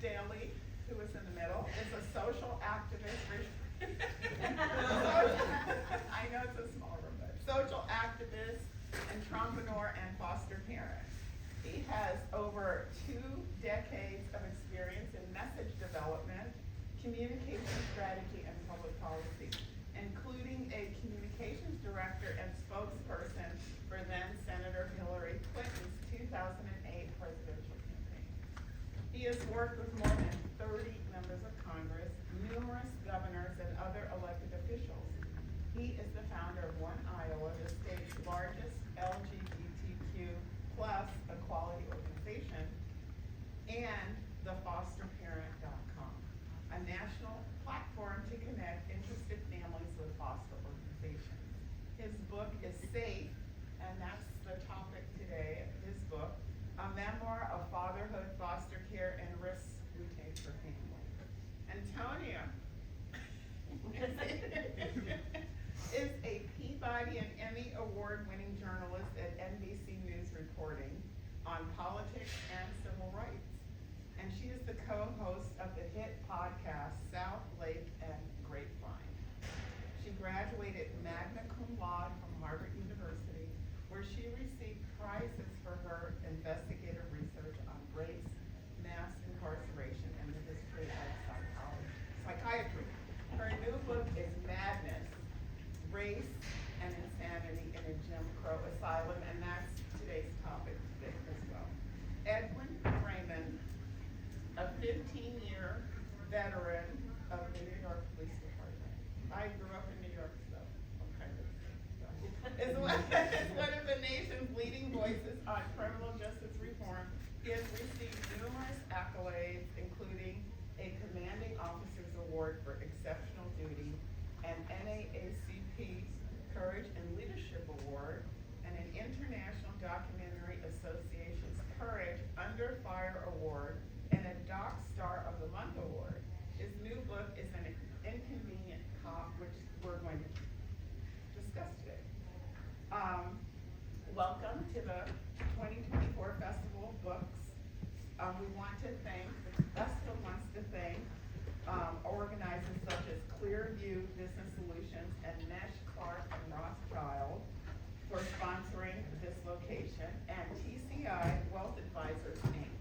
Daley, who is in the middle, is a social activist. I know it's a small room, but social activist, entrepreneur, and foster parent. He has over 2 decades of experience in message development, communication strategy, and public policy, including a communications director and spokesperson for then Senator Hillary Clinton's 2008 presidential campaign. He has worked with more than 30 members of Congress, numerous governors, and other elected officials. He is the founder of One Iowa, the state's largest LGBTQ plus equality organization, and thefosterparent.com, a national platform to connect interested families with foster organizations. His book is Safe, and that's the topic today, his book, a memoir of fatherhood, foster care, and risks we take for family. Antonia is a Peabody and Emmy award-winning journalist at NBC News reporting on politics and civil rights. And she is the co-host of the hit podcast South Lake and Grapevine. She graduated magna cum laude from Harvard University, where she received prizes for her investigative research on race, mass incarceration, and the history of psychiatry. Her new book is Madness, Race and Insanity in a Jim Crow Asylum, and that's today's topic today as well. Edwin Raymond, a 15-year veteran of the New York Police Department. I grew up in New York, so I'm kind of is one of the nation's leading voices on criminal justice reform. He has received numerous accolades, including a Commanding Officer's Award for Exceptional Duty, an NAACP Courage and Leadership Award, and an International Documentary Association's Courage Under Fire Award, and a Doc Star of the Month Award. His new book is an Inconvenient Cop, which we're going to discuss today. Welcome to the 2024 Festival of Books. We want to thank, the festival wants to thank organizers such as Clearview Business Solutions and Mesh Clark and Rothschild for sponsoring this location, and TCI Wealth Advisors Inc.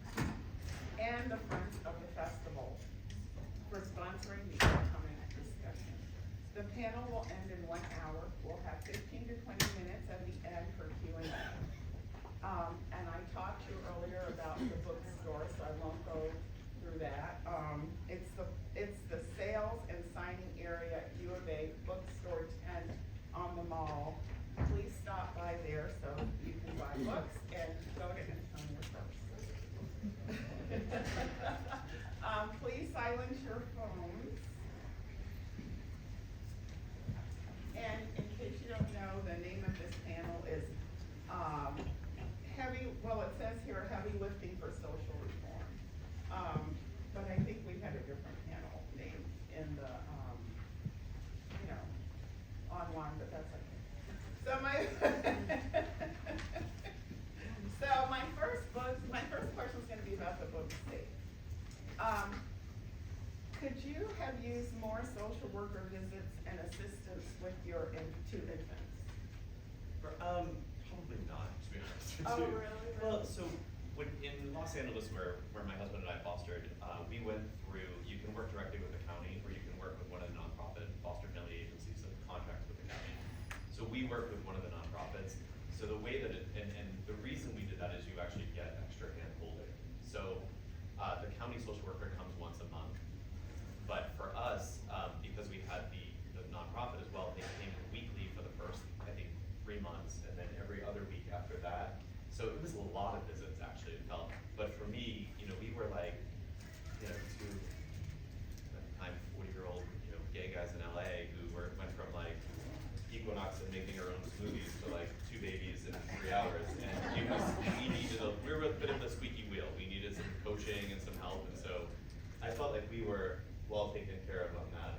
and the Friends of the Festival for sponsoring the upcoming discussion. The panel will end in 1 hour. We'll have 15 to 20 minutes at the end for Q&A. And I talked to you earlier about the bookstore, so I won't go through that. It's the sales and signing area at U of A bookstore tent on the mall. Please stop by there so you can buy books and go to Antonia first. Please silence your phones. And in case you don't know, the name of this panel is it says here heavy lifting for social reform. But I think we had a different panel name in the, online, but that's okay. So my first question is going to be about the book Safe. Could you have used more social worker visits and assistance with your 2 infants? Probably not, to be honest with you. Oh, really? Well, so in Los Angeles, where my husband and I fostered, we went through, you can work directly with the county, or you can work with one of the nonprofit foster family agencies that contracts with the county. So we worked with one of the nonprofits. So the way that and the reason we did that is you actually get extra hand holding. So the county social worker comes once a month. But for us, because we had the nonprofit as well, they came weekly for the first, I think, 3 months, and then every other week after that. So it was a lot of visits, actually, it felt. But for me, we were like, 2, at the time, 40-year-old, gay guys in LA who went from like Equinox and making our own smoothies to like 2 babies in 3 hours. And we were a bit of the squeaky wheel. We needed some coaching and some help, and so I felt like we were well taken care of on that.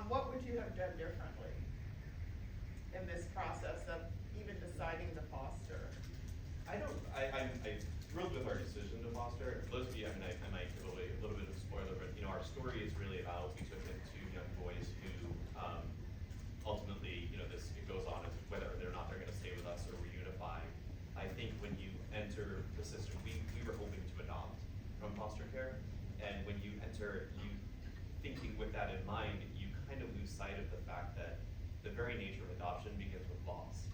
What would you have done differently in this process of even deciding to foster? I I'm thrilled with our decision to foster. For those of you, I mean, I might give away a little bit of a spoiler, but you know, our story is really about, we took in 2 young boys who ultimately, you know, it goes on as whether or not they're gonna stay with us or reunify. I think when you enter the system, we were hoping to adopt from foster care, and when you enter, you thinking with that in mind, you kind of lose sight of the fact that the very nature of adoption begins with loss,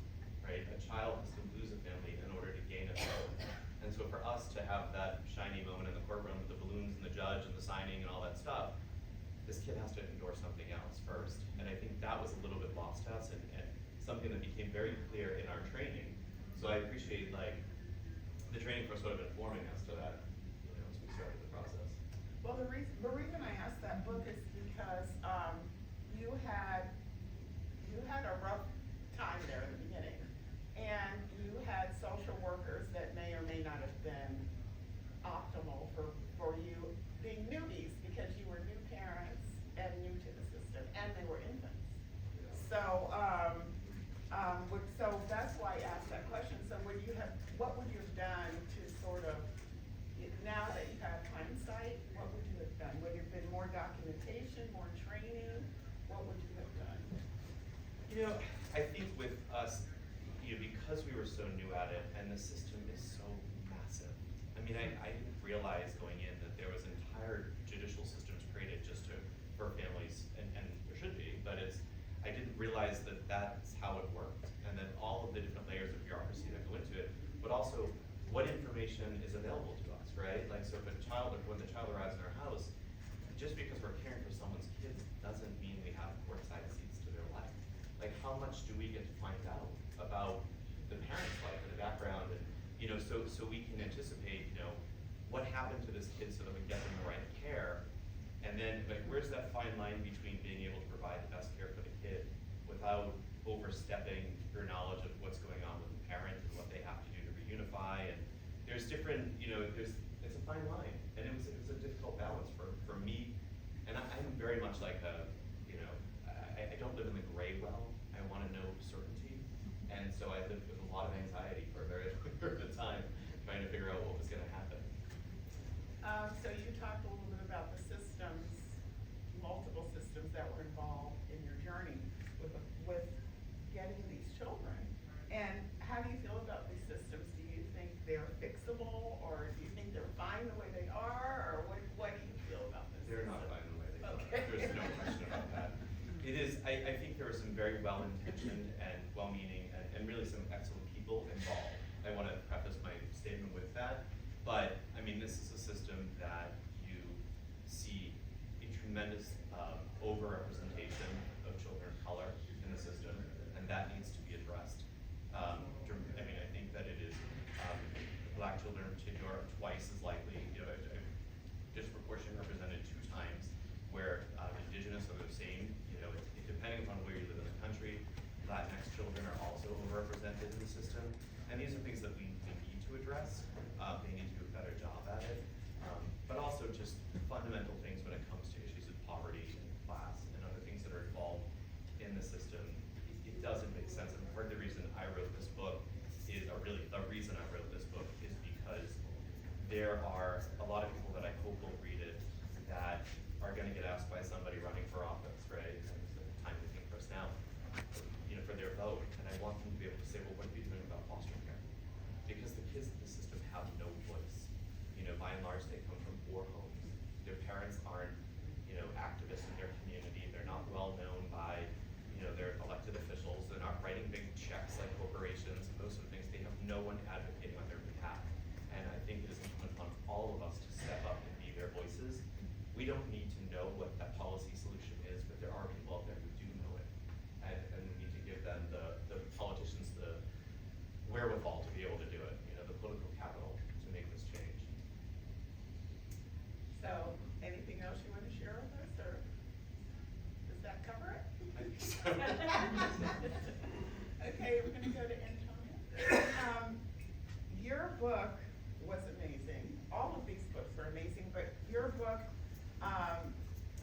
right? A child has to lose a family in order to gain a family. And so for us to have that shiny moment in the courtroom with the balloons and the judge and the signing and all that stuff, this kid has to endure something else first. And I think that was a little bit lost to us and something that became very clear in our training. So I appreciate like the training for sort of informing us to that, you know, as we started the process. Well, the reason I asked that book is because you had a rough time there in the beginning, and you had social workers that may or may not have been optimal for you being newbies, because you were new parents and new to the system, and they were infants. So, so that's why I asked that question. So what would you have done to sort of, now that you have hindsight, what would you have done? Would it have been more documentation, more training? What would you have done? You know, I think with us, you know, because we were so new at it and the system is so massive. I mean, I didn't realize going in that there was entire judicial systems created just for families, and there should be, but I didn't realize that that's how it worked. And then all of the different layers of bureaucracy that go into it, but also what information is available to us, right? Like, so if when the child arrives in our house, just because we're caring for someone's kids doesn't mean we have courtside seats to their life. Like, how much do we get to find out about the parent's life and the background, and you know, so we can anticipate, you know, what happened to this kid so that we get them the right care, and then like where's that fine line between being able to provide the best care for the kid without overstepping your knowledge of what's going on with the parent and what they have to do to reunify, and there's different, you know, it's a fine line, and it was a difficult balance for me, and I'm very much like you know, I don't live in the gray well. I want to know certainty, and so I lived with a lot of anxiety for a very long period of time, trying to figure out what was going to happen. So you talked a little bit about the systems, multiple systems that were involved in your journey with getting these children. And how do you feel about these systems? Do you think they're fixable, or do you think they're fine the way they are, or what do you feel about this? They're not fine the way they are. Okay. There's no question about that. It is, I think there were some very well-intentioned and well-meaning and really some excellent people involved. I want to preface my statement with that, but I mean, this is a system that you see a tremendous over-representation of children of color in the system, and that needs to be addressed. I mean, I think that it is, Black children in particular are twice as likely, you know, disproportionately represented 2 times, where Indigenous are the same, you know, depending upon where you live in the country. Latinx children are also overrepresented in the system, and these are things that we need to address. They need to do a better job at it, but also just fundamental things when it comes to issues of poverty and class and other things that are involved in the system. It doesn't make sense, and part of the reason I wrote this book is, or really the reason I wrote this book is because there are a lot of people that I hope will read it that are going to get asked by somebody running for office, right? It's a time to think for us now, you know, for their vote, and I want them to be able to say, well, what are you doing about foster care? Because the kids in the system have no voice. You know, by and large, they come from poor homes. Their parents aren't, you know, activists in their community. They're not well known by, you know, their elected officials. They're not writing big checks like corporations and those sort of things. They have no one advocating on their behalf. And I think it is incumbent upon all of us to step up and be their voices. We don't need to know what that policy solution is, but there are people out there who do know it. And we need to give them the politicians the wherewithal to be able to do it, you know, the political capital to make this change. So, anything else you want to share with us, or does that cover it? I think so. Okay, we're gonna go to Antonia. Your book was amazing. All of these books are amazing, but your book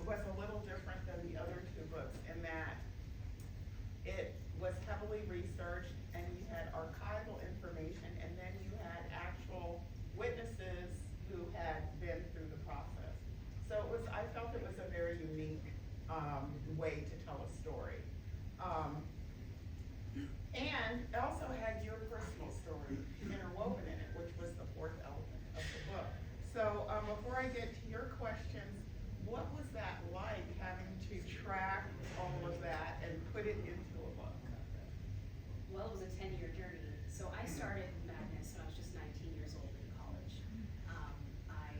was a little different than the other 2 books in that it was heavily researched, and you had archival information, and then you had very unique way to tell a story. And it also had your personal story interwoven in it, which was the fourth element of the book. So before I get to your questions, what was that like, having to track all of that and put it into a book? Well, it was a 10-year journey. So I started Madness when I was just 19 years old in college. I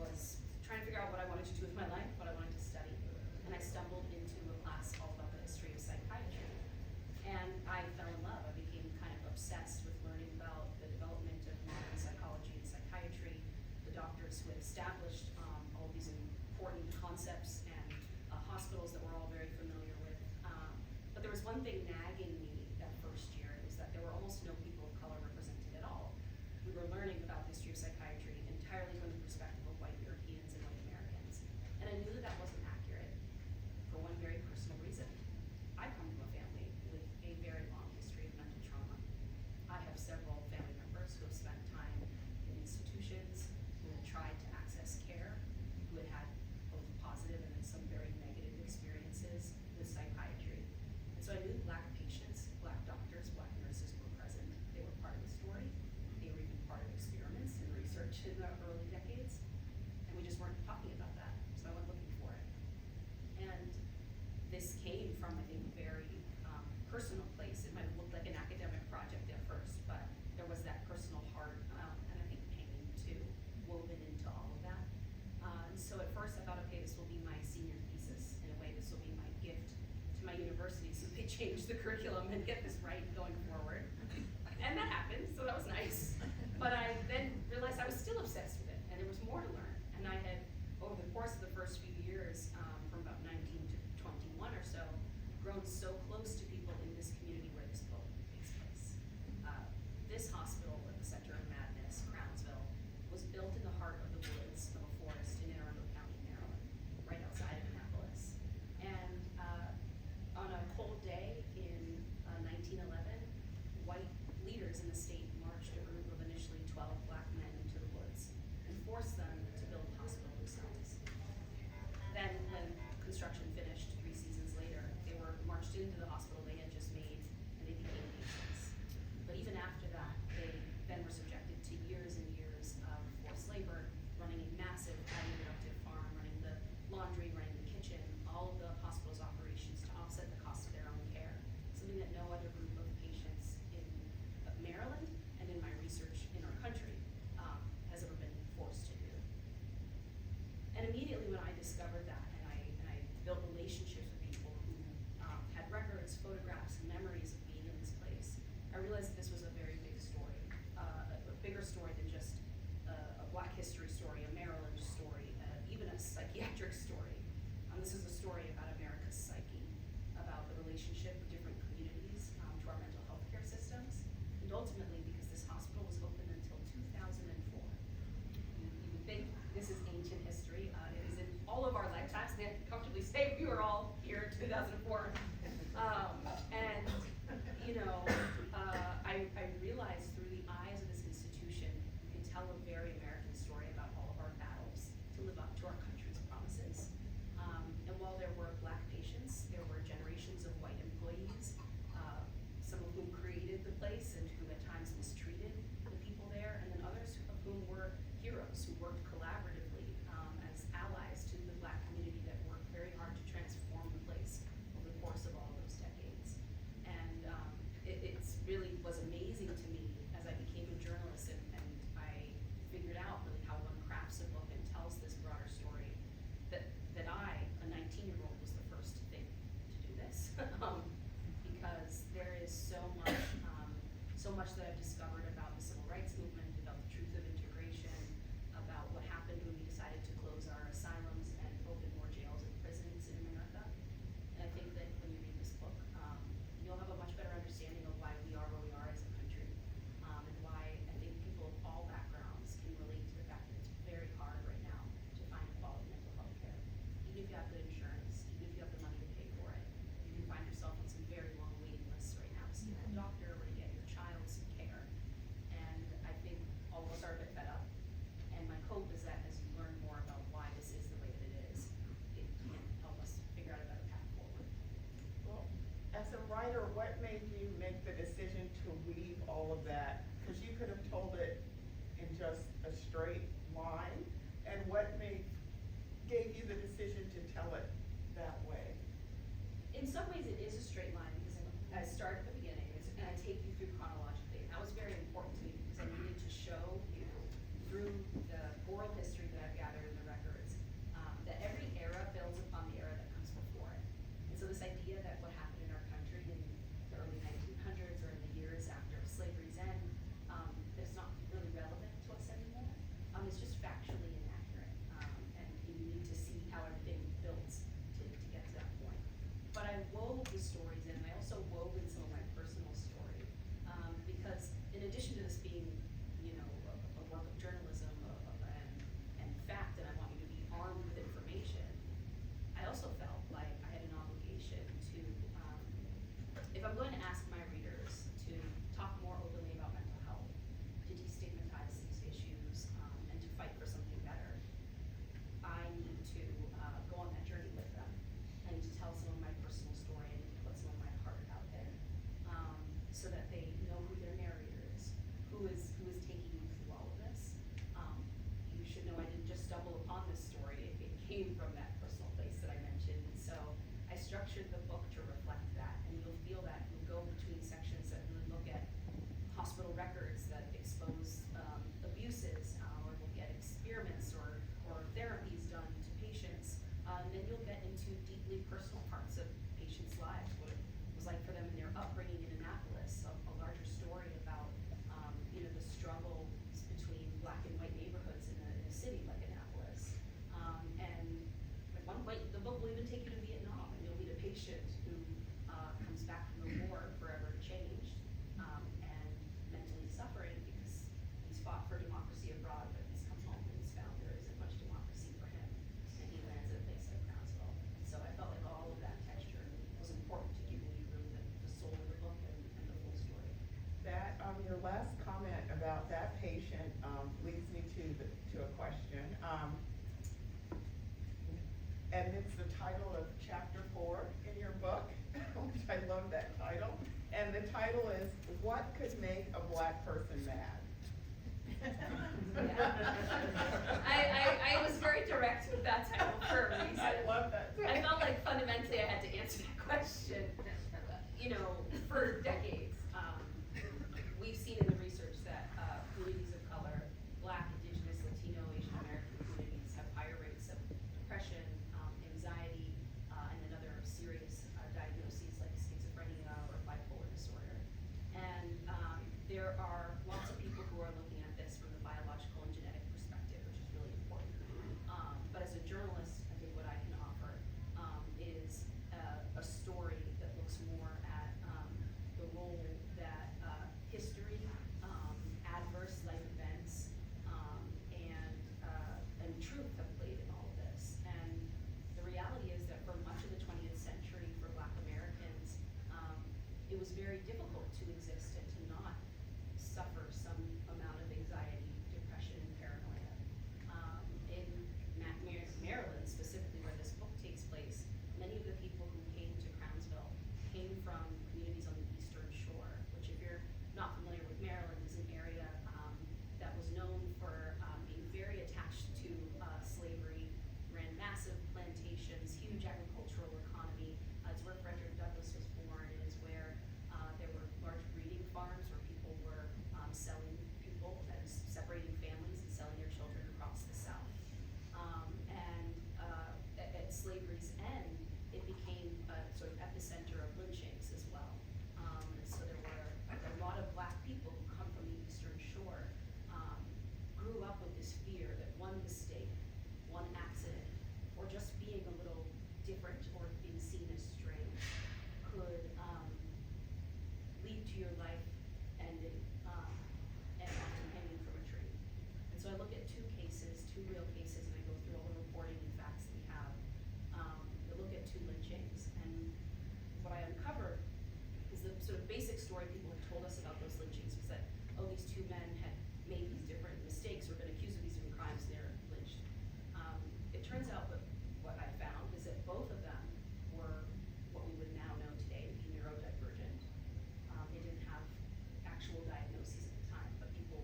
was trying to figure out what I wanted to do with my life, what I wanted to study, and I stumbled into a class all about the history of psychiatry. And I fell in love. I became kind of obsessed with learning about the development of modern psychology and psychiatry, the doctors who had established all these important concepts and hospitals that we're all very familiar with. But there was one thing nagging me that first year, was that there were almost no people of color represented at all. We were learning about the history of psychiatry entirely from the perspective of white Europeans and white Americans. And I knew that that wasn't accurate for one very personal reason. I come from a family with a very long history of mental trauma. I have several family members who have spent time in institutions, who have tried to access care, who had had both positive and then some very negative experiences with psychiatry. And so I knew Black patients, Black doctors, Black nurses were present. They were part of the story. They were even part of experiments and research in the early decades. And we just weren't talking about that. So I went looking for it. And this came from, I think, a very personal place. It might have looked like an academic project at first, but there was that personal heart and I think pain too woven into all of that. And so at first I thought, okay, this will be my senior thesis. In a way, this will be my gift to my university, so they change the curriculum and get this right going forward. And that happened, so that was nice. But I then realized I was still obsessed with it, and there was more to learn. And I had, over the course of the first few years, from about 19 to 21 or so, grown so close to people in this community where this book takes place. This hospital at the Center of Madness, Crownsville, was built in the heart of the woods of a forest in Anne Arundel County, Maryland, right outside of Annapolis. And on a cold day in 1911, white leaders in the state marched a group of initially 12 Black men into the woods and forced them to build a hospital themselves. told it in just a straight line? And what gave you the decision to tell it that way? In some ways, it is a straight line because I start at the beginning and I take you through chronologically. And that was very important to me because I needed to show you through the oral history that I've gathered in the records that every era builds upon the era that comes before it. And so this idea that what happened in our country in the early 1900s or in the years after slavery's end is not really relevant to us anymore. It's just factually inaccurate. And you need to see how everything builds to get to that point. But I wove the stories in, and I also wove in some of my personal story, because in addition to this being, you know, a work of journalism and fact, and I want you to be armed with information, I also felt like I had an obligation to, if I'm going to ask my readers to talk more openly about mental health, to destigmatize these issues, and to fight for something better, I need to go on that journey with them. I need to tell some of my personal story. I need to put some of my heart out there, so that they know who their narrator is, who is taking you through all of this. You should know I didn't just stumble upon this story. It came from that personal place that I mentioned. And so I structured the book to reflect that, and you'll feel that. You'll go between sections that really look at hospital records that expose abuses, or look at experiments or therapies done to patients. And then you'll get into deeply personal parts of patients' lives, what it was like for them in their upbringing in Annapolis, a larger story about you know, the struggles between black and white neighborhoods in a city like Annapolis. And at one point, the book will even take you to Vietnam, and you'll meet a patient who comes back from the war forever changed, and mentally suffering because he's fought for democracy abroad, but he's come home and he's found there isn't much democracy for him, and he lands at a place like Brownsville. So I felt like all of that texture was important to give you really the soul of the book and the full story. That, your last comment about that patient leads me to a question. And it's the title of chapter 4 in your book, which I love that title. And the title is, What Could Make a Black Person Mad? Yeah. I was very direct with that title for a reason. I love that title. I felt like fundamentally I had to answer that question. You know, for decades, we've seen in the research that communities of color, Black, Indigenous, Latino, Asian American communities have higher rates of depression, anxiety, and then other serious diagnoses like schizophrenia or bipolar disorder. And there are lots of people who are looking at this from the biological and genetic perspective, which is really important. But as a journalist, I think what I can offer is a story that looks more at the role that history, adverse life events, and truth have played in all of this. And the reality is that for much of the 20th century, for Black Americans, it was very difficult to exist and to not suffer some amount of anxiety, depression, and paranoia. In Maryland, specifically where this book takes place, many of the people who came to Crownsville came from communities on the Eastern Shore, which, if you're not familiar with Maryland, is an area that was known for being very attached to slavery, ran massive plantations, huge agricultural economy. It's where Frederick Douglass was born. It is where there were large breeding farms where people were selling people and separating families and selling their children across the South. And at slavery's end, it became a sort of epicenter of lynchings as well. So there were a lot of Black people who come from the Eastern Shore, grew up with this fear that one mistake, one accident, or just being a little different or being seen as strange could lead to your life ending and often hanging from a tree. And so I look at two real cases, and I go through all the reporting and facts that we have. I look at two lynchings, and what I uncover is the sort of basic story people have told us about those lynchings was that, oh, these two men had made these different mistakes or been accused of these different crimes and they're lynched. It turns out that what I found is that both of them were what we would now know today to be neurodivergent. They didn't have actual diagnoses at the time, but people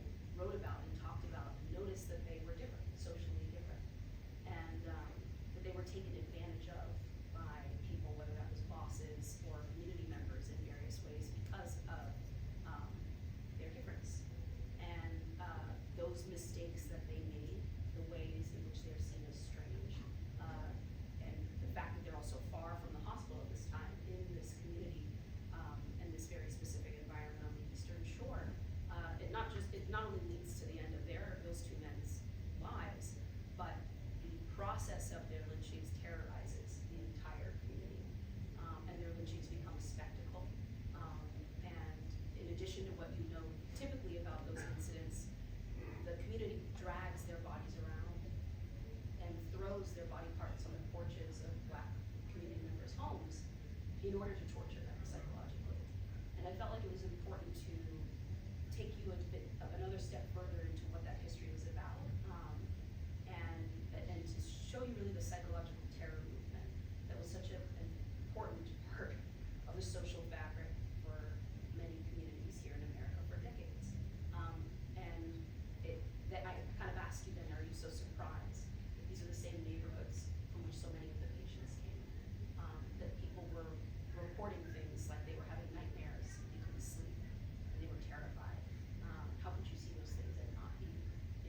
expose their body parts on the porches of Black community members' homes in order to torture them psychologically. And I felt like it was important to take you a bit of another step further into what that history was about, and to show you really the psychological terror movement that was such an important part of the social fabric for many communities here in America for decades. That I kind of asked you then, are you so surprised that these are the same neighborhoods from which so many of the patients came? That people were reporting things like they were having nightmares, they couldn't sleep, and they were terrified. How could you see those things and not be,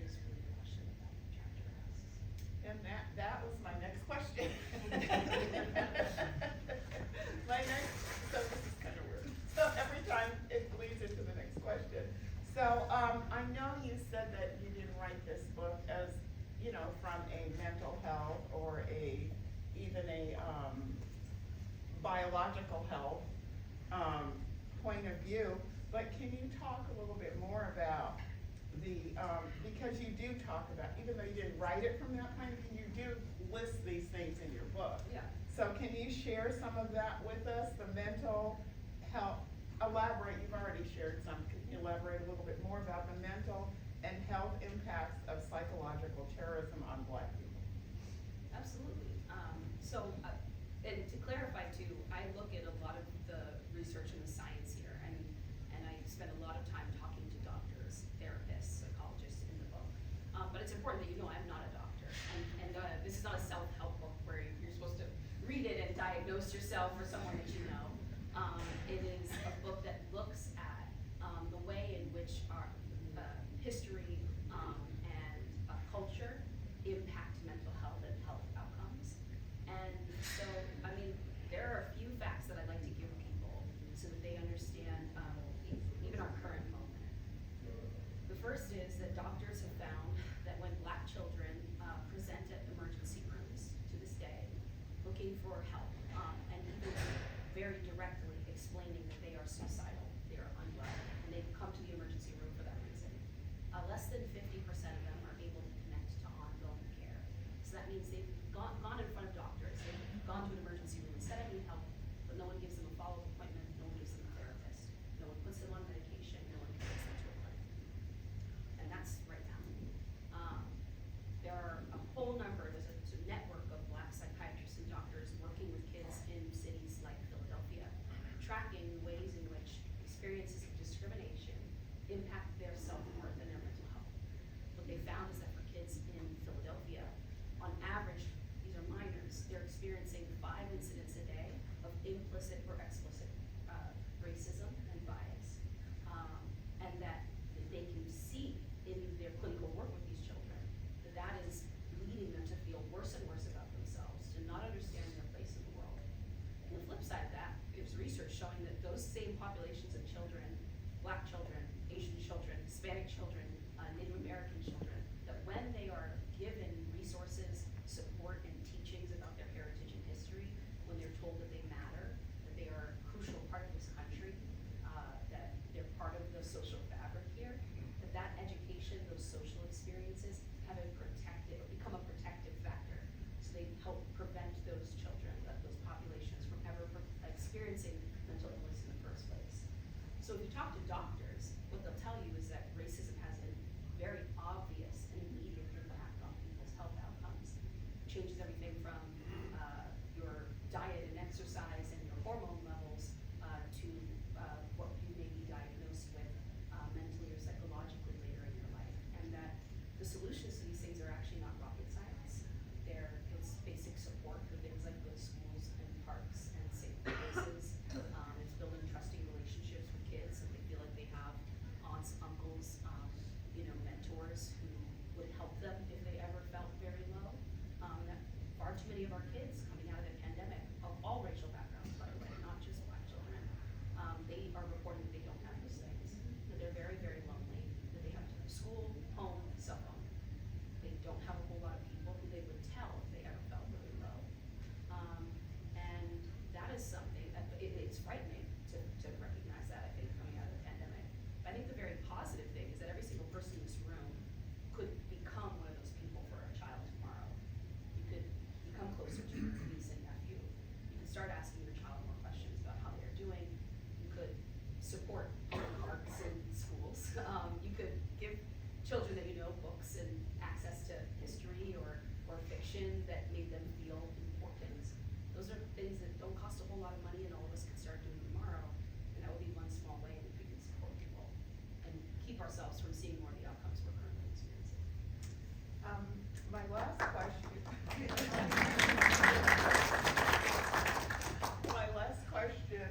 is really the question that that chapter asks. And that was my next question. So this is kind of weird. So every time it leads into the next question. So I know you said that you didn't write this book as, you know, from a mental health or even a biological health point of view, but can you talk a little bit more about because you do talk about, even though you didn't write it from that point of view, you do list these things in your book. Yeah. So can you share some of that with us, the mental health, elaborate, you've already shared some, can you elaborate a little bit more about the mental and health impacts of psychological terrorism on Black people? Absolutely. And to clarify too, I look at a lot of the research and the science here, and I spend a lot of time talking to doctors, therapists, psychologists in the book. But it's important that you know I'm not a doctor, and this is not a self-help book where you're supposed to read it and diagnose yourself or someone that you know. It is a book that looks at the way in which our history and culture impact mental health and health outcomes. And so, I mean, there are a few facts that I'd like to give people so that they understand even our current moment. The first is that doctors have found that when Black children present at emergency rooms to this day looking for help, and even very directly explaining that they are suicidal, they are unwell, and they come to the emergency room for that reason, less than 50% of them are able to connect to ongoing care. So that means they've gone in front of doctors, they've gone to an emergency room and said I need help, but no one gives them a follow-up appointment, no one gives them a therapist, no one puts them on medication, no one takes them to a clinic. And that's right now. There are a whole number, there's a network of Black psychiatrists and doctors working with kids in cities like Philadelphia, tracking ways in which experiences of discrimination impact their self-worth and their mental health. What they found is that for kids in Philadelphia, on average, these are minors, they're experiencing 5 incidents a day of implicit or explicit racism and bias. And that they can see in their clinical work with these children that is leading them to feel worse and worse about themselves, to not understand their place in the world. And the flip side of that, there's research showing that those same populations of children, Black children, Asian children, Hispanic children, Native American children, that when they are given resources, support, and teachings about their heritage and history, when they're told that they matter, that they are a crucial part of this country, that they're part of the social fabric here, that education, those social experiences have become a protective factor. So they help prevent those children, those populations from ever experiencing mental illness in the first place. So if you talk to doctors, what they'll tell you is that racism has a very obvious and immediate impact on people's health outcomes. It changes everything from your diet and exercise and your hormone levels to what you may be diagnosed with mentally or psychologically later in your life. And that the solutions to these things are actually not rocket science. It's basic support for things like good schools and parks and safe places. It's building trusting relationships with kids so they feel like they have aunts, uncles, mentors who would help them if they ever felt very low. That far too many of our kids coming out of the pandemic, of all racial backgrounds, by the way, not just Black children, they are reporting that they don't have those things, that they're very, very lonely, that they have to have school, home, cell phone. They don't have a whole lot of people who they would tell if they ever felt really low. And that is something that it's frightening to recognize that, I think, coming out of the pandemic. But I think the very positive thing is that every single person in this room could become one of those people for a child tomorrow. You could ourselves from seeing more of the outcomes we're currently experiencing. My last question. My last question,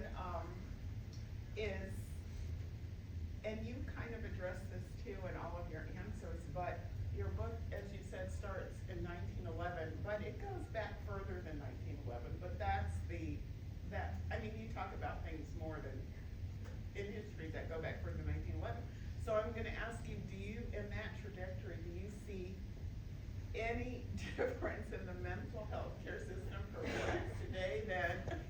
is, and you kind of addressed this too in all of your answers, but your book, as you said, starts in 1911, but it goes back further than 1911, but I mean, you talk about things more than in history that go back further than 1911. So I'm gonna ask you, in that trajectory, do you see any difference in the mental health care system for blacks today than?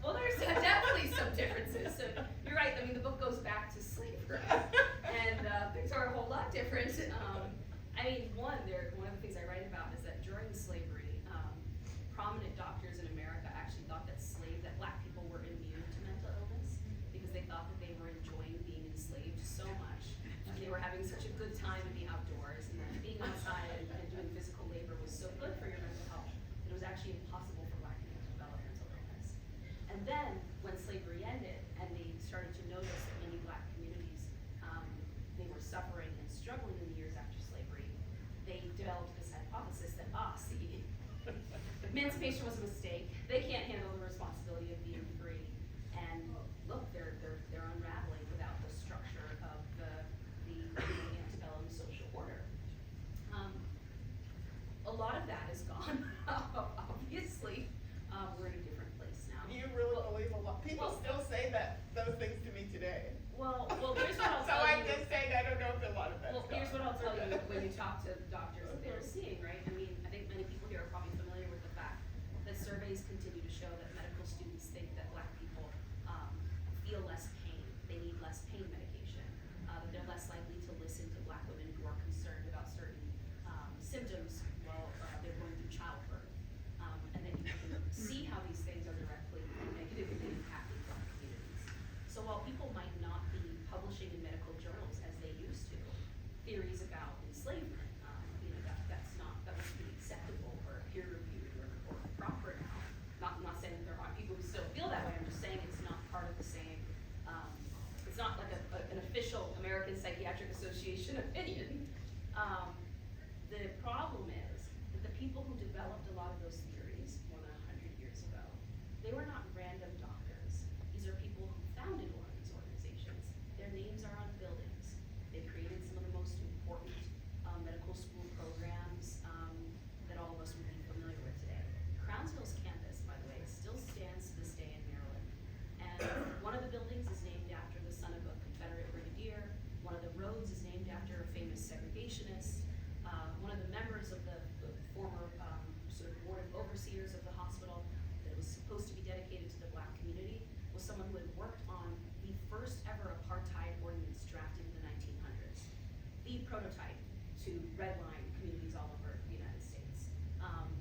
Well, there's definitely some differences. So you're right. I mean, the book goes back to slavery, and things are a whole lot different. I mean, one of the things I write about is that during slavery, prominent doctors in America actually thought that black people were immune to mental illness because they thought that they were enjoying being enslaved so much, and they were having such a good time in the outdoors, and that being outside and doing physical labor was so good for your mental health that it was actually impossible for black people to develop mental illness. And then, when slavery ended, and they started to notice that many black communities, they were suffering and struggling in the years after slavery, they developed this hypothesis that, see, emancipation was a mistake. They can't handle the responsibility of being free. And look, they're unraveling without the structure of the antebellum social order. A lot of that is gone. Obviously, we're in a different place now. Do you really believe a lot? People still say those things to me today. Well, here's what I'll So tell I'm you. just saying, I don't know if a lot of that's Well, gone. here's what I'll tell you when you talk to doctors that they're seeing, right? I mean, I think many people here are probably familiar with the fact that surveys continue to show that medical students think that black people feel less pain. They need less pain medication. That they're less likely to listen to black women who are concerned about certain symptoms while they're going through childbirth. And then you can see how these things are directly and negatively impacting black communities. So while people might not be publishing in medical journals as they used to, theories about enslavement, that wouldn't be acceptable or peer reviewed or proper now. I'm not saying that there aren't people who still feel that way, I'm just saying it's not part of the same, it's not like an official American Psychiatric Association opinion. The problem is that the people who developed a lot of those theories more than 100 years ago, they were not random doctors. These are people who founded one of these organizations. Their names are on buildings. They created some of the most important medical school programs that all of us would be familiar with today. Crownsville's campus, by the way, still stands to this day in Maryland. And one of the buildings is named after the son of a Confederate brigadier. One of the roads is named after a famous segregationist. One of the members of the former sort of board of overseers of the hospital that was supposed to be dedicated to the black community was someone who had worked on the first ever apartheid ordinance drafted in the 1900s, the prototype to redline communities all over the United States.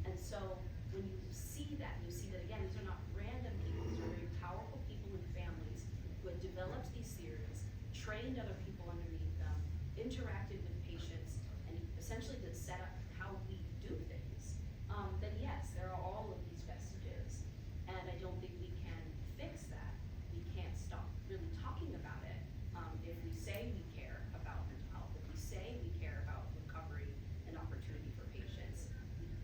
And so when you see that again, these are not random people, these are very powerful people with families who had developed these theories, trained other people underneath them, interacted with patients, and essentially to set up how we do things, then yes, there are all of these vestiges. And I don't think we can fix that. We can't stop really talking about it. If we say we care about mental health, if we say we care about recovery and opportunity for patients,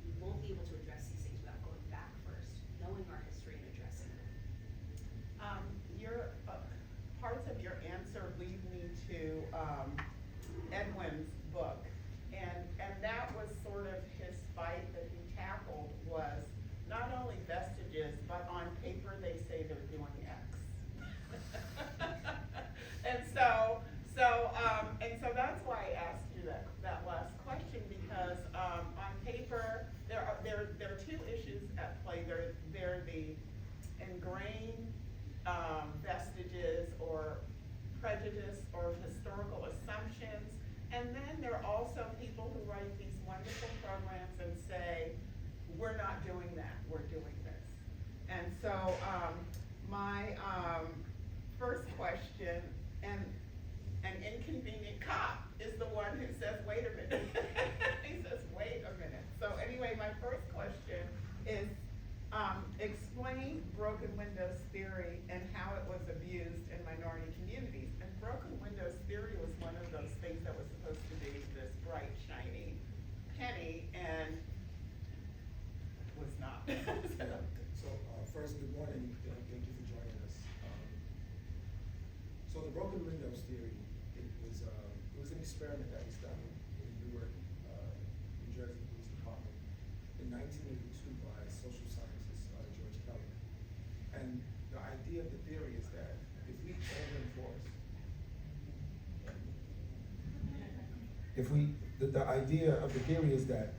we won't be able to address these things without going back first, knowing our history and addressing them. Your parts of your answer lead me to Edwin's book, and that was sort of his fight that he tackled, was not only vestiges, but on paper they say they're doing X. and so that's why I asked you that last question, because on paper there are two issues at play. They're the ingrained vestiges or prejudice or historical assumptions, and then there are also people who write these wonderful programs and say, we're not doing that, we're doing this. And so my first question, and an inconvenient cop is the one who says, wait a minute. He says, wait a minute. So anyway, my first question is, explain broken windows theory and how it was abused in minority communities. And broken windows theory was one of those things that was supposed to be this bright, shiny penny, and was not. So, first, good morning, thank you for joining us. So the broken windows theory, it was an experiment that was done in Newark, New Jersey Police Department in 1982 by social scientist, George Kelly. And the idea of the theory is that if we over-enforce, the idea of the theory is that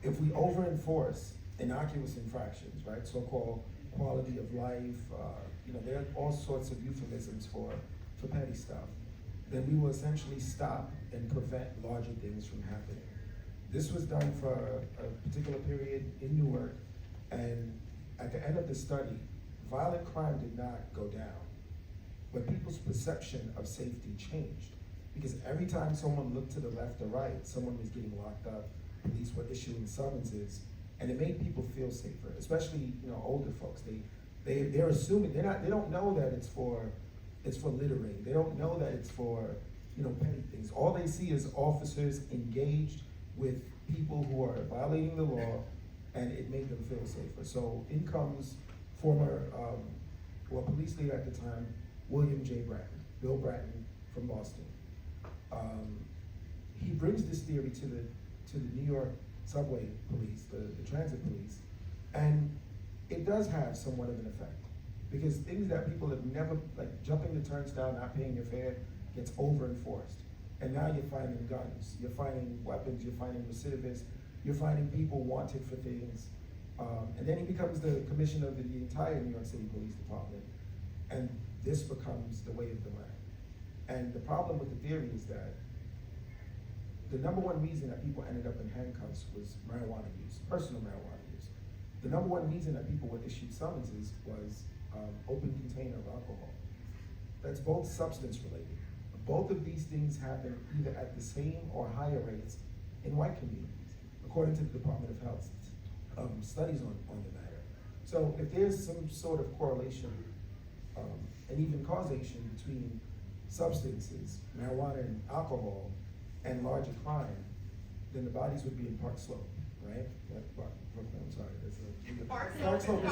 if we over-enforce innocuous infractions, right, so-called quality of life, there are all sorts of euphemisms for petty stuff, then we will essentially stop and prevent larger things from happening. This was done for a particular period in Newark, and at the end of the study, violent crime did not go down, but people's perception of safety changed. Because every time someone looked to the left or right, someone was getting locked up, police were issuing summonses, and it made people feel safer, especially older folks. They're assuming they don't know that it's for littering. They don't know that it's for petty things. All they see is officers engaged with people who are violating the law, and it made them feel safer. So in comes former police leader at the time, William J. Bratton, Bill Bratton from Boston. He brings this theory to the New York subway police, the transit police, and it does have somewhat of an effect, because things that people have never, like jumping the turnstile, not paying your fare, gets over-enforced. And now you're finding guns, you're finding weapons, you're finding recidivists, you're finding people wanted for things. And then he becomes the commissioner of the entire New York City Police Department, and this becomes the way of the land. And the problem with the theory is that the number one reason that people ended up in handcuffs was marijuana use, personal marijuana use. The number one reason that people were issued summonses was open container of alcohol. That's both substance related. Both of these things happen either at the same or higher rates in white communities, according to the Department of Health studies on the matter. So if there's some sort of correlation and even causation between substances, marijuana and alcohol, and larger crime, then the bodies would be in Park Slope, right? I'm sorry, that's a. Park Slope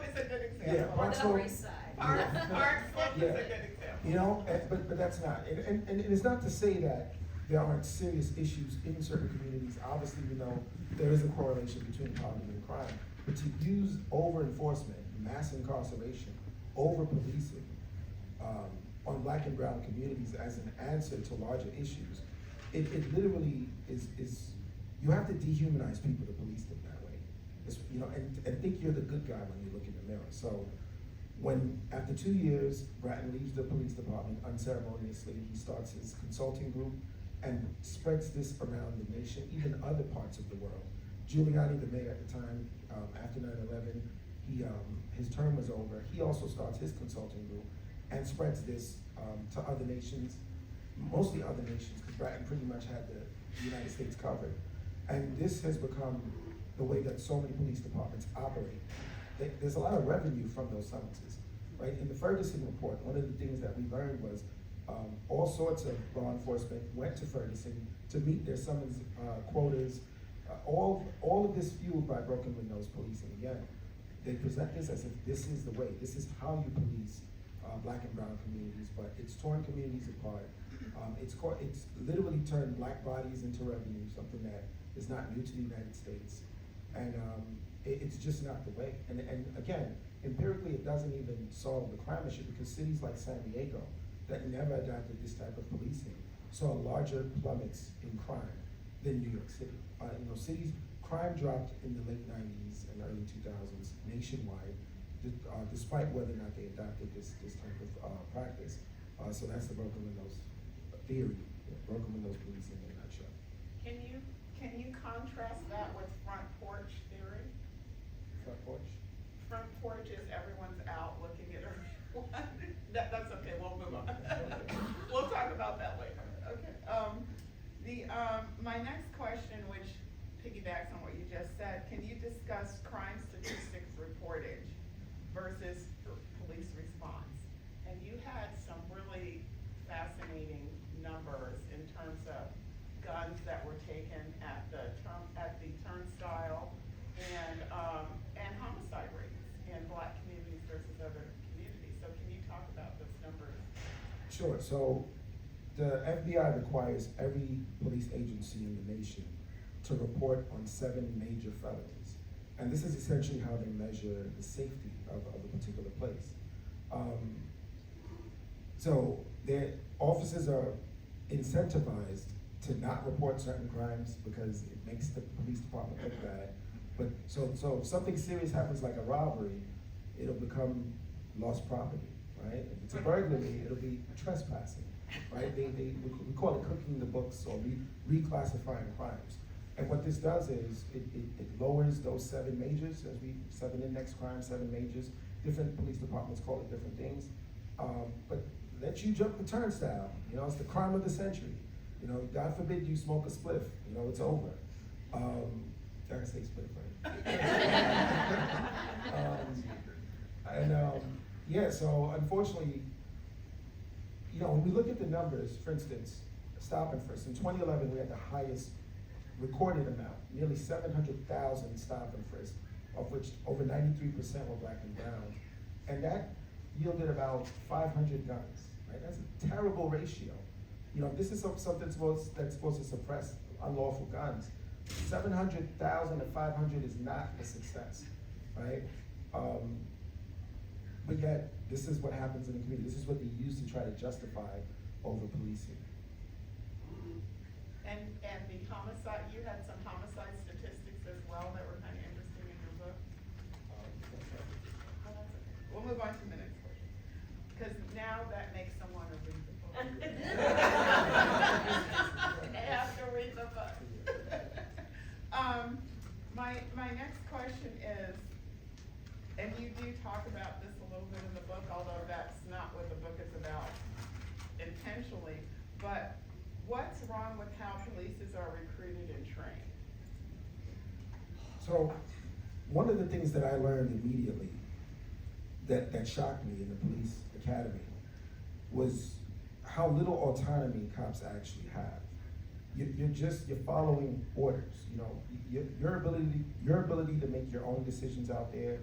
is a good example. Yeah, Park The Slope. Upper East Side. Park Slope is a good example. But that's not, and it's not to say that there aren't serious issues in certain communities. Obviously, there is a correlation between poverty and crime, but to use over-enforcement, mass incarceration, over-policing, on Black and brown communities as an answer to larger issues, it literally is, you have to dehumanize people to police them that way. And think you're the good guy when you look in the mirror. So when, after 2 years, Bratton leaves the police department unceremoniously, he starts his consulting group and spreads this around the nation, even other parts of the world. Giuliani, the mayor at the time, after 9/11, his term was over. He also starts his consulting group and spreads this to other nations, mostly other nations, because Bratton pretty much had the United States covered. And this has become the way that so many police departments operate. There's a lot of revenue from those summonses, right? In the Ferguson report, one of the things that we learned was all sorts of law enforcement went to Ferguson to meet their summons quotas. All of this fueled by broken windows policing. Again, they present this as if this is the way, this is how you police Black and brown communities, but it's torn communities apart. It's literally turned Black bodies into revenue, something that is not new to the United States. And it's just not the way. And again, empirically, it doesn't even solve the crime issue, because cities like San Diego that never adopted this type of policing saw larger plummets in crime than New York City. Crime dropped in the late 90s and early 2000s nationwide, despite whether or not they adopted this type of practice. So that's the broken windows theory, broken windows policing in a nutshell. Can you contrast that with front porch theory? Front porch? Front porch is everyone's out looking at everyone. That's okay, we'll move on. We'll talk about that later. Okay. My next question, which piggybacks on what you just said, can you discuss crime statistics reportage versus police response? And you had some really fascinating numbers in terms of guns that were taken at the turnstile and homicide rates in Black communities versus other communities. So can you talk about those numbers? Sure. So the FBI requires every police agency in the nation to report on 7 major felonies. And this is essentially how they measure the safety of a particular place. So their officers are incentivized to not report certain crimes because it makes the police department look bad. But so if something serious happens like a robbery, it'll become lost property, right? If it's a burglary, it'll be trespassing, right? We call it cooking the books or reclassifying crimes. And what this does is it lowers those 7 majors, as 7 index crimes, 7 majors. Different police departments call it different things. But let you jump the turnstile, you know, it's the crime of the century. You know, God forbid you smoke a spliff, you know, it's over. I can say spliff, right? Yeah, so unfortunately, you know, when we look at the numbers, for instance, stop and frisk, in 2011 we had the highest recorded amount, nearly 700,000 stop and frisk, of which over 93% were Black and brown. And that yielded about 500 guns, right? That's a terrible ratio. You know, this is something that's supposed to suppress unlawful guns. 700,000 to 500 is not a success, right? But yet, this is what happens in the community. This is what they use to try to justify over policing. And the homicide, you had some homicide statistics as well that were kind of interesting in your book. Oh, that's okay. We'll move on to the next question, because now that makes someone to read the book. They have to read the book. My next question is, and you do talk about this a little bit in the book, although that's not what the book is about intentionally, but what's wrong with how polices are recruited and trained? So, one of the things that I learned immediately that shocked me in the police academy was how little autonomy cops actually have. You're following orders. You know, your ability to make your own decisions out there,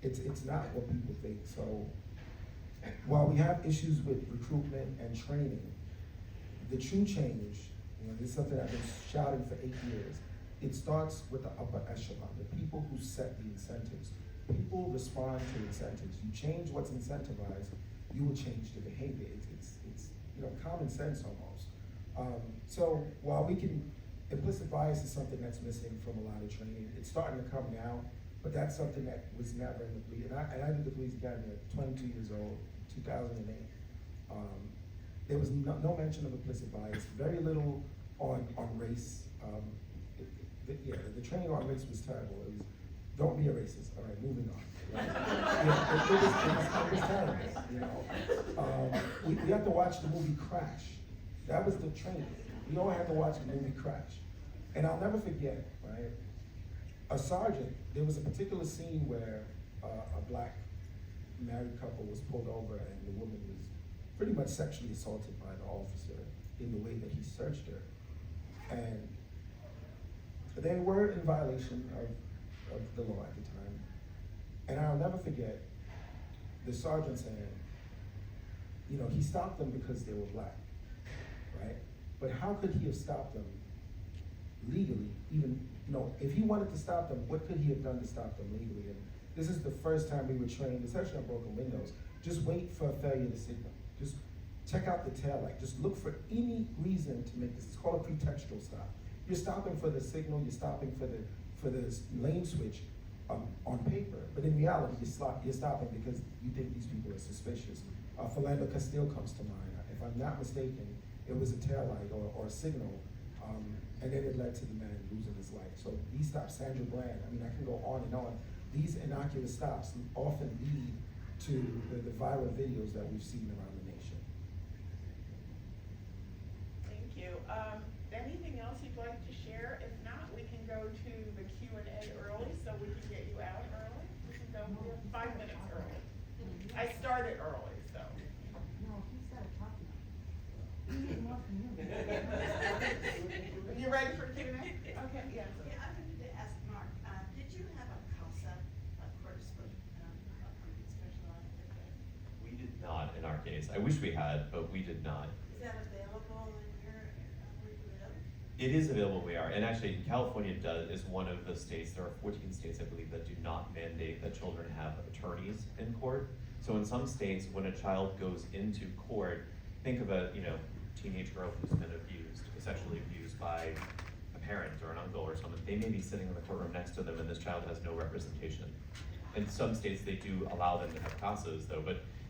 it's not what people think. So, while we have issues with recruitment and training, the true change, you know, this is something I've been shouting for 8 years. It starts with the upper echelon, the people who set the incentives. People respond to incentives. You change what's incentivized, you will change the behavior. It's you know, common sense almost. So while implicit bias is something that's missing from a lot of training, it's starting to come now, but that's something that was never in the police. And I did the police academy at 22 years old, 2008. There was no mention of implicit bias, very little on race. The training on race was terrible. It was, don't be a racist. All right, moving on. Right? It was terrible, you know. We had to watch the movie Crash. That was the training. We all had to watch the movie Crash. And I'll never forget, right? A sergeant, there was a particular scene where a Black married couple was pulled over and the woman was pretty much sexually assaulted by the officer in the way that he searched her. And they were in violation of the law at the time. And I'll never forget the sergeant saying, you know, he stopped them because they were Black, right? But how could he have stopped them legally? Even, you know, if he wanted to stop them, what could he have done to stop them legally? And this is the first time we were trained, especially on broken windows, just wait for a failure to signal. Just check out the tail light. Just look for any reason to make this. It's called a pretextual stop. You're stopping for the signal. You're stopping for the lane switch on paper, but in reality, you're stopping because you think these people are suspicious. Philando Castile comes to mind. If I'm not mistaken, it was a tail light or a signal, and then it led to the man losing his life. So these stops, Sandra Bland. I mean, I can go on and on. These innocuous stops often lead to the viral videos that we've seen around the nation. Thank you. Anything else you'd like to share? If not, we can go to the Q&A early, so we can get you out early. We can go 5 minutes early. I started early, so. No, he started talking. You ready for Q&A? Okay, yes. Yeah, I wanted to ask Mark, did you have a CASA, a court specialized? We did not in our case. I wish we had, but we did not. Is that available in your, where you live? It is available where we are, and actually California is one of the states, there are 14 states, I believe, that do not mandate that children have attorneys in court. So in some states, when a child goes into court, think of a, teenage girl who's been abused, sexually abused by a parent or an uncle or someone, they may be sitting in the courtroom next to them and this child has no representation. In some states, they do allow them to have CASAs though,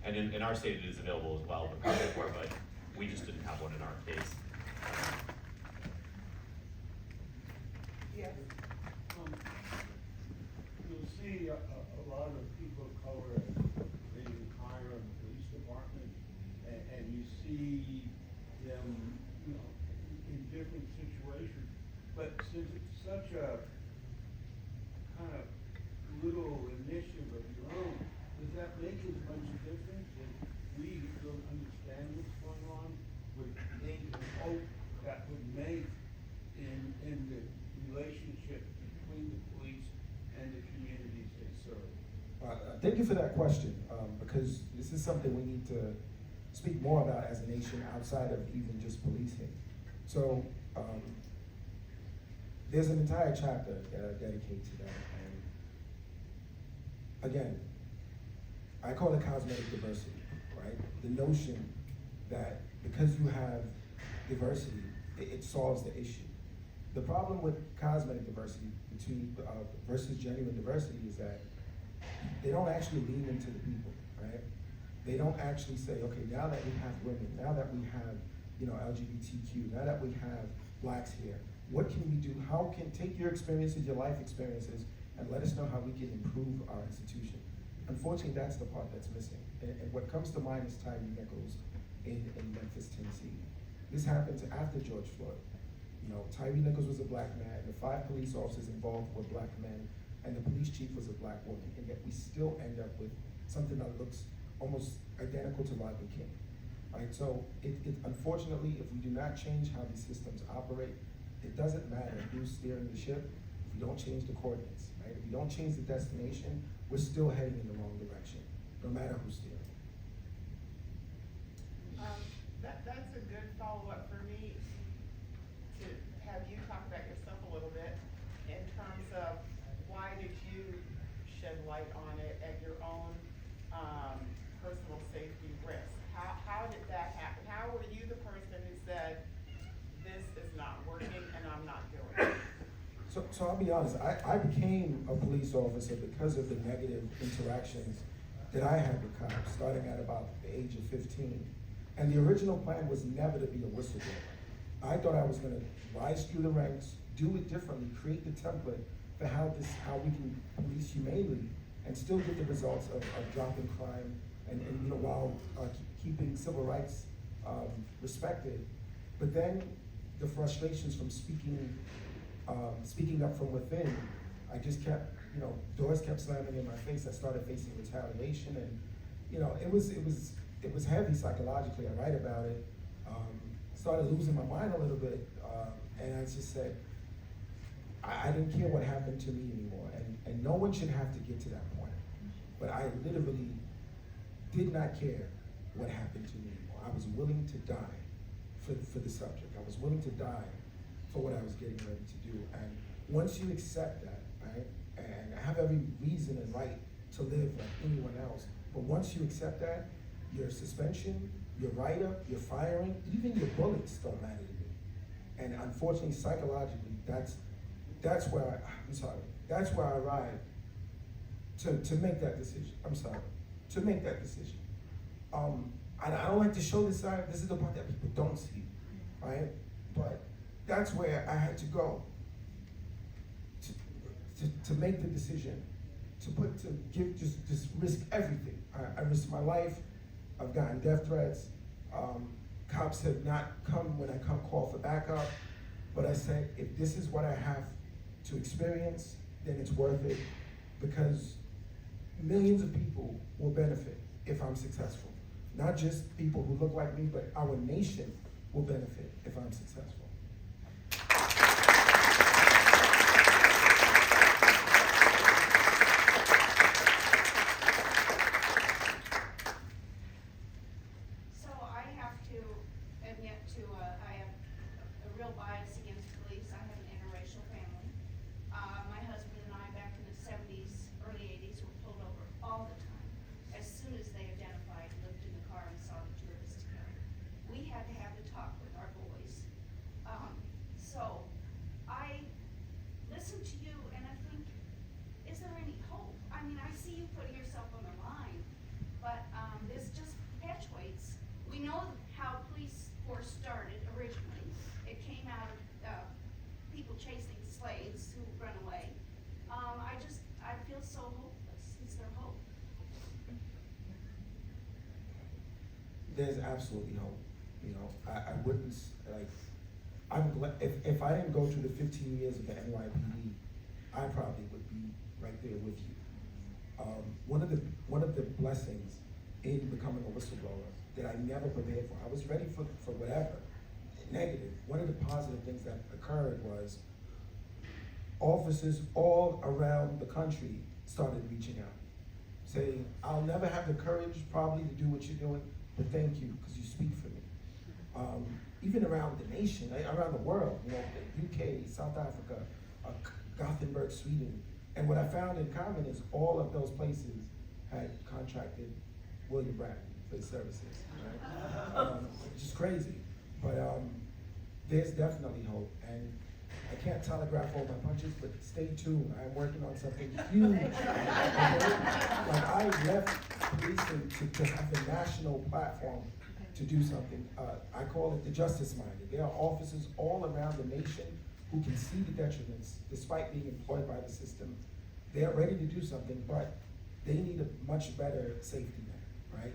and in our state, it is available as well, but we just didn't have one in our case. Yes. You'll see a lot of people of color being hired in the police department, and you see them, in different situations. But since it's such a kind of little initiative of your own, does that make as much difference if we who don't understand what's going on would think and hope that would make in the relationship between the police and the communities they serve? Thank you for that question, because this is something we need to speak more about as a nation outside of even just policing. So, there's an entire chapter dedicated to that, and again, I call it cosmetic diversity, right? The notion that because you have diversity, it solves the issue. The problem with cosmetic diversity versus genuine diversity is that they don't actually lean into the people, right? They don't actually say, okay, now that we have women, now that we have, LGBTQ, now that we have blacks here, what can we do? How can take your experiences, your life experiences, and let us know how we can improve our institution? Unfortunately, that's the part that's missing. And what comes to mind is Tyree Nichols in Memphis, Tennessee. This happened after George Floyd. Tyree Nichols was a black man, the 5 police officers involved were black men, and the police chief was a black woman, and yet we still end up with something that looks almost identical to Rodney King. Right? So unfortunately, if we do not change how these systems operate, it doesn't matter who's steering the ship if we don't change the coordinates. Right? If we don't change the destination, we're still heading in the wrong direction, no matter who's steering. That's a good follow-up for me to have you talk about yourself a little bit in terms of why did you shed light on it at your own personal safety risk? How did that happen? How were you the person who said, this is not working and I'm not doing it? So I'll be honest, I became a police officer because of the negative interactions that I had with cops, starting at about the age of 15. And the original plan was never to be a whistleblower. I thought I was gonna rise through the ranks, do it differently, create the template for how we can police humanely and still get the results of dropping crime and while keeping civil rights respected. But then the frustrations from speaking up from within, I just kept, doors kept slamming in my face. I started facing retaliation, and it was heavy psychologically. I write about it. Started losing my mind a little bit, and I just said, I didn't care what happened to me anymore, and no one should have to get to that point. But I literally did not care what happened to me anymore. I was willing to die for the subject. I was willing to die for what I was getting ready to do. And once you accept that, right, and I have every reason and right to live like anyone else, but once you accept that, your suspension, your write-up, your firing, even your bullets don't matter to me. And unfortunately, psychologically, that's where that's where I arrived to make that decision. To make that decision. I don't like to show this side. This is the part that people don't see, right? But that's where I had to go to make the decision, just risk everything. I risked my life. I've gotten death threats. Cops have not come when I call for backup. But I said, if this is what I have to experience, then it's worth it, because millions of people will benefit if I'm successful. Not just people who look like me, but our nation will benefit if I'm successful. So I have to admit to, I have a real bias against police. I have an interracial family. My husband and I, back in the 70s, early 80s, were pulled over all the time. As soon as they identified, looked in the car and saw the two of us together. We had to have the talk with our boys. So I listen to you and I think, is there any hope? I mean, I see you putting yourself on the line, but this just perpetuates. We know how police force started originally. It came out of people chasing slaves who run away. I feel so hopeless. Is there hope? There's absolutely hope. You know, I wouldn't, like, I'm glad, if I didn't go through the 15 years of the NYPD, I probably would be right there with you. One of the blessings in becoming a whistleblower that I never prepared for, I was ready for whatever, negative. One of the positive things that occurred was officers all around the country started reaching out, saying, I'll never have the courage probably to do what you're doing, but thank you, because you speak for me. Even around the nation, around the world, you know, the UK, South Africa, Gothenburg, Sweden. And what I found in common is all of those places had contracted William Bratton for his services, right? Which is crazy, but there's definitely hope. And I can't telegraph all my punches, but stay tuned. I'm working on something huge. Like I left policing to have a national platform to do something. I call it the justice-minded. There are officers all around the nation who can see the detriments despite being employed by the system. They're ready to do something, but they need a much better safety net, right?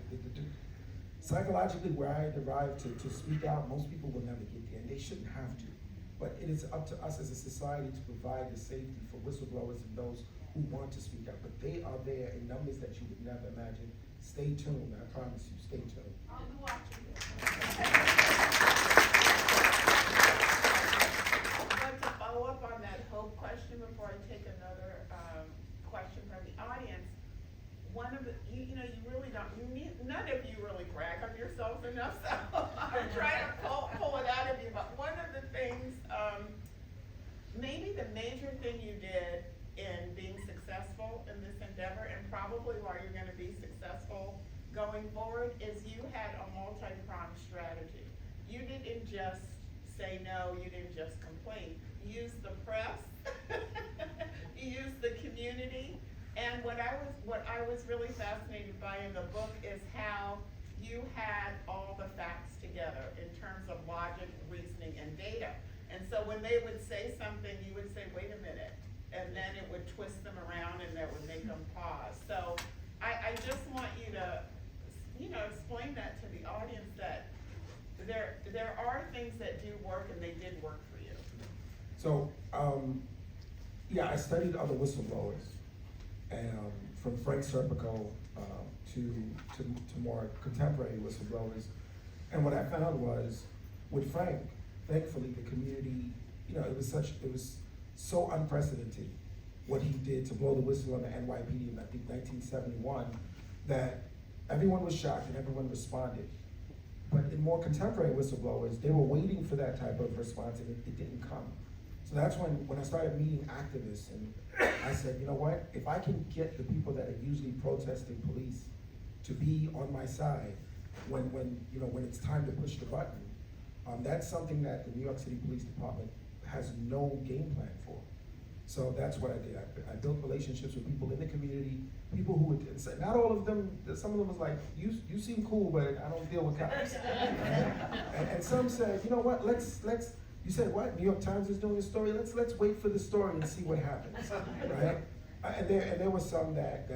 Psychologically, where I arrived to speak out, most people will never get there, and they shouldn't have to. But it is up to us as a society to provide the safety for whistleblowers and those who want to speak out. But they are there in numbers that you would never imagine. Stay tuned, I promise you, stay tuned. I'll be watching. I'd like to follow up on that hope question before I take another question from the audience. One of the, you know, you really don't, none of you really brag on yourselves enough, so I'm trying to pull it out of you, but one of the things, maybe the major thing you did in being successful in this endeavor, and probably why you're gonna be successful going forward, is you had a multi-pronged strategy. You didn't just say no, you didn't just complain. You used the press, you used the community, and what I was really fascinated by in the book is how you had all the facts together in terms of logic, reasoning, and data. And so when they would say something, you would say, wait a minute, and then it would twist them around and that would make them pause. So I just want you to, you know, explain that to the audience, that there are things that do work and they did work for you. So, yeah, I studied other whistleblowers, and from Frank Serpico to more contemporary whistleblowers. And what I found was, with Frank, thankfully the community, you know, it was so unprecedented what he did to blow the whistle on the NYPD in, I think, 1971, that everyone was shocked and everyone responded. But in more contemporary whistleblowers, they were waiting for that type of response, and it didn't come. So that's when I started meeting activists, and I said, you know what, if I can get the people that are usually protesting police to be on my side when it's time to push the button, that's something that the New York City Police Department has no game plan for. So that's what I did. I built relationships with people in the community, people who would say, not all of them, some of them was like, you seem cool, but I don't deal with cops. and some said, you know what, let's, you said what, New York Times is doing a story, let's wait for the story and see what happens, right? And there were some that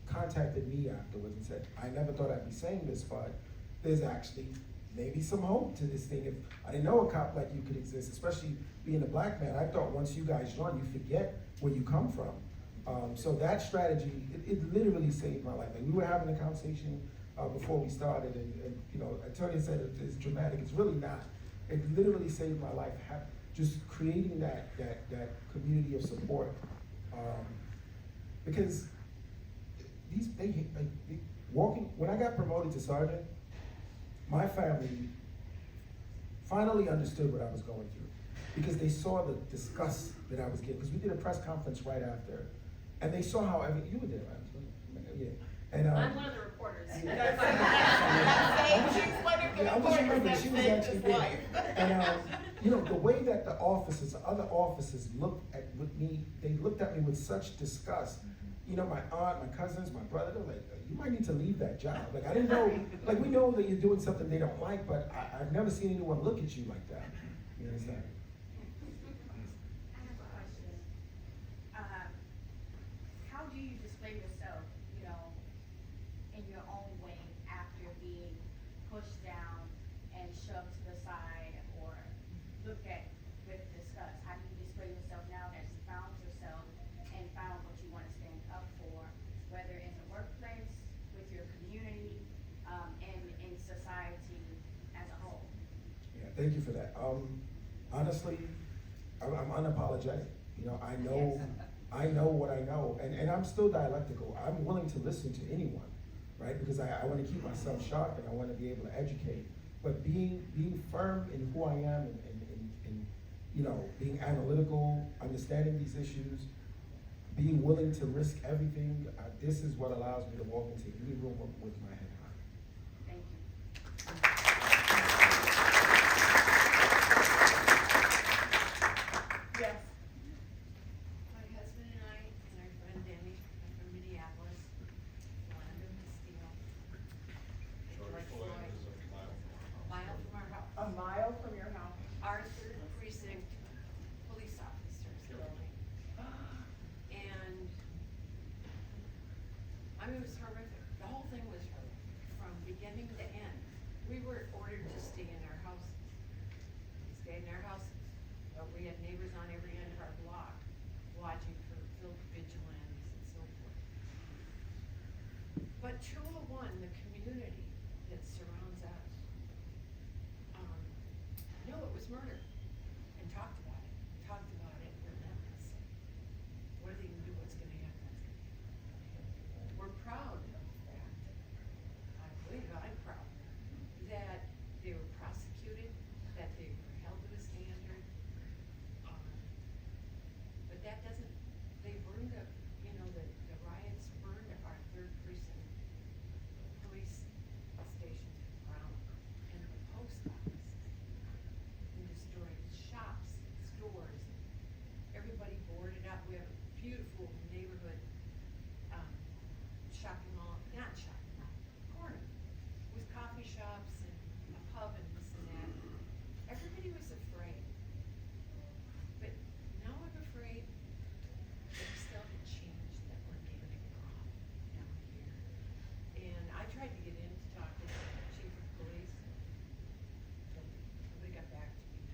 contacted me afterwards and said, I never thought I'd be saying this, but there's actually maybe some hope to this thing. If I didn't know a cop like you could exist, especially being a black man. I thought once you guys join, you forget where you come from. So that strategy, it literally saved my life. Like, we were having a conversation before we started, and, you know, Antonia said it's dramatic, it's really not. It literally saved my life, just creating that community of support. Because when I got promoted to sergeant, my family finally understood what I was going through, because they saw the disgust that I was getting, because we did a press conference right after, and they saw how you were there, right? Yeah. And, I'm one of the reporters. She's one of the Yeah, I just reporters remember that she was saved actually his there. life. And, you know, the way that the other officers looked at me, they looked at me with such disgust. You know, my aunt, my cousins, my brother, they're like, you might need to leave that job. Like, I didn't know, like, we know that you're doing something they don't like, but I've never seen anyone look at you like that. You understand? I have a question. How do you display yourself, you know, in your own way after being pushed down and shoved to the side or looked at with disgust? How do you display yourself now that you found yourself and found what you want to stand up for, whether in the workplace, with your community, and in society as a whole? Yeah, thank you for that. Honestly, I'm unapologetic. You know, I know what I know, and I'm still dialectical. I'm willing to listen to anyone, right? Because I want to keep myself sharp, and I want to be able to educate. But being firm in who I am, and you know, being analytical, understanding these issues, being willing to risk everything, this is what allows me to walk into any room with my head high. Thank you. Yes. My husband and I and our friend Danny are from Minneapolis, Orlando, Castillo. George Floyd, a mile from our house. A mile from your house. Our third precinct police officers killed me. And, I mean, it was horrific. The whole thing was horrific, from beginning to end. We were ordered to stay in our houses. We stayed in our houses, but we had neighbors on every end of our block watching for vigilantes and so forth. But 201, the community that surrounds us, knew it was murder and talked about it relentlessly. What are they gonna do, what's gonna happen? We're proud of the fact, I believe I'm proud, that they were prosecuted, that they were held to a standard. But that doesn't, they burned up, you know, the riots burned our third precinct police station to the ground, and the post office, and destroyed shops, stores, everybody boarded up. We have a beautiful neighborhood, shopping mall, not shopping mall, corner, with coffee shops and a pub and this and that. Everybody was afraid. But now I'm afraid that we still have a change that we're giving a crop down here. And I tried to get in to talk to the chief of police, but nobody got back to me.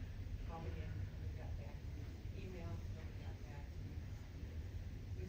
Called again, nobody got back to me. Email, nobody got back to me. We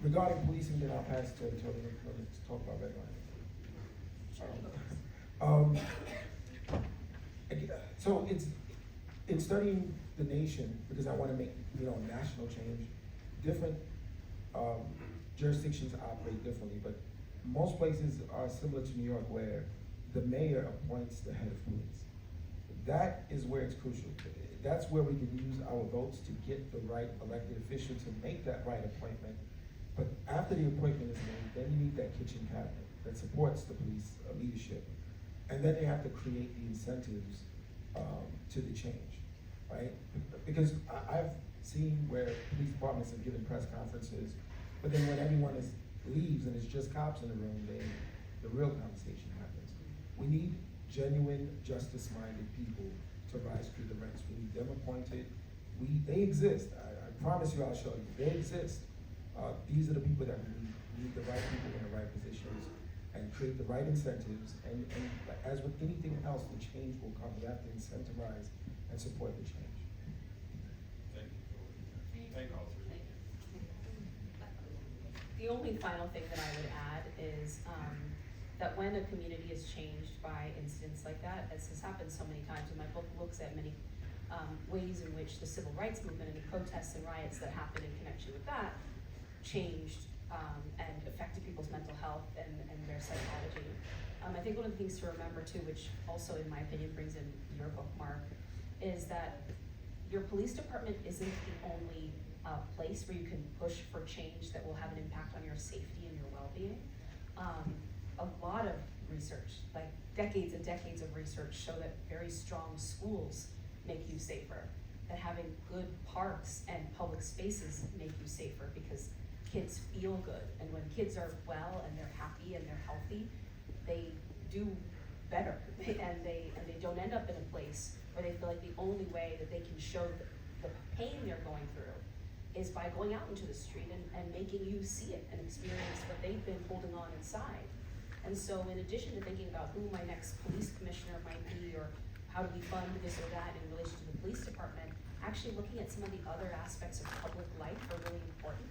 regarding policing, then I'll pass to Antonia to talk about red line. So it's in studying the nation, because I want to make, national change. Different jurisdictions operate differently, but most places are similar to New York, where the mayor appoints the head of police. That is where it's crucial. That's where we can use our votes to get the right elected official to make that right appointment. But after the appointment is made, then you need that kitchen cabinet that supports the police leadership. And then they have to create the incentives to the change, right? Because I've seen where police departments have given press conferences, but then when everyone leaves and it's just cops in the room, the real conversation happens. We need genuine, justice-minded people to rise through the ranks. We need them appointed. They exist. I promise you, I'll show you. They exist. These are the people that we need. We need the right people in the right positions and create the right incentives. And as with anything else, the change will come. We have to incentivize and support the change. Thank you. Thank you all three. The only final thing that I would add is that when a community is changed by incidents like that, as has happened so many times, and my book looks at many ways in which the civil rights movement and the protests and riots that happened in connection with that changed and affected people's mental health and their psychology. I think one of the things to remember too, which also in my opinion brings in your book, Mark, is that your police department isn't the only place where you can push for change that will have an impact on your safety and your well-being. A lot of research, like decades and decades of research, show that very strong schools make you safer, that having good parks and public spaces make you safer because kids feel good, and when kids are well and they're happy and they're healthy, they do better, and they don't end up in a place where they feel like the only way that they can show the pain they're going through is by going out into the street and making you see it and experience what they've been holding on inside. And so in addition to thinking about who my next police commissioner might be, or how do we fund this or that in relation to the police department, actually looking at some of the other aspects of public life are really important.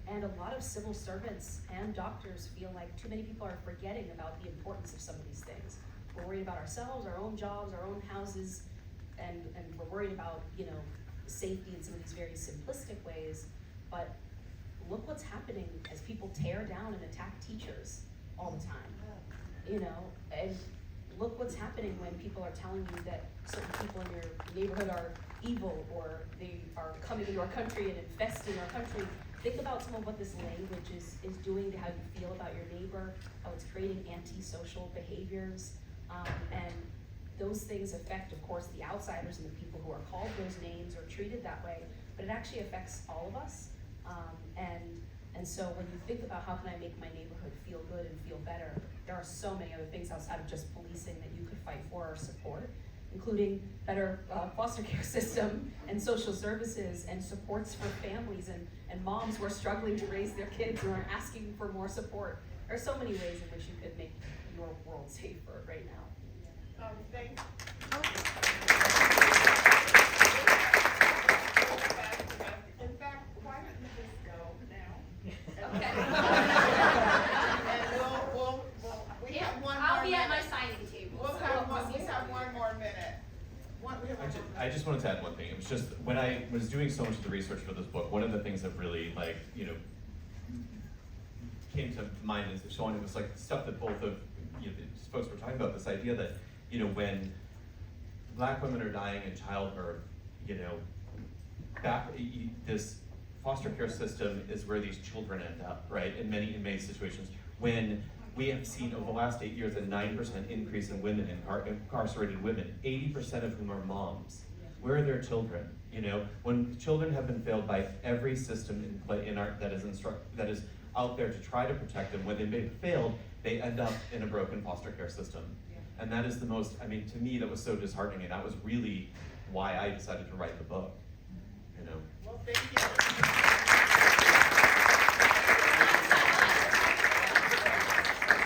And a lot of civil servants and doctors feel like too many people are forgetting about the importance of some of these things. We're worried about ourselves, our own jobs, our own houses, and we're worried about, safety in some of these very simplistic ways. But look what's happening as people tear down and attack teachers all the time, and look what's happening when people are telling you that certain people in your neighborhood are evil, or they are coming to your country and infesting our country. Think about some of what this language is doing to how you feel about your neighbor, how it's creating antisocial behaviors, and those things affect, of course, the outsiders and the people who are called those names or treated that way, but it actually affects all of us. And so when you think about how can I make my neighborhood feel good and feel better, there are so many other things outside of just policing that you could fight for or support, including better foster care system and social services and supports for families and moms who are struggling to raise their kids or are asking for more support. There are so many ways in which you could make your world safer right now. Thanks. In fact, why don't you just go now? Okay. And we have one more I'll be at my minute. signing table. We have one more minute. I just wanted to add one thing. It was just when I was doing so much of the research for this book, one of the things that really came to mind is showing it was like stuff that both of these folks were talking about. This idea that when Black women are dying in childbirth, this foster care system is where these children end up, right? In many situations, when we have seen over the last 8 years a 9% increase in women, incarcerated women, 80% of whom are moms. Where are their children? When children have been failed by every system that is out there to try to protect them, when they've been failed, they end up in a broken foster care system. And that is the most, to me, that was so disheartening, and that was really why I decided to write the book. Well, thank you.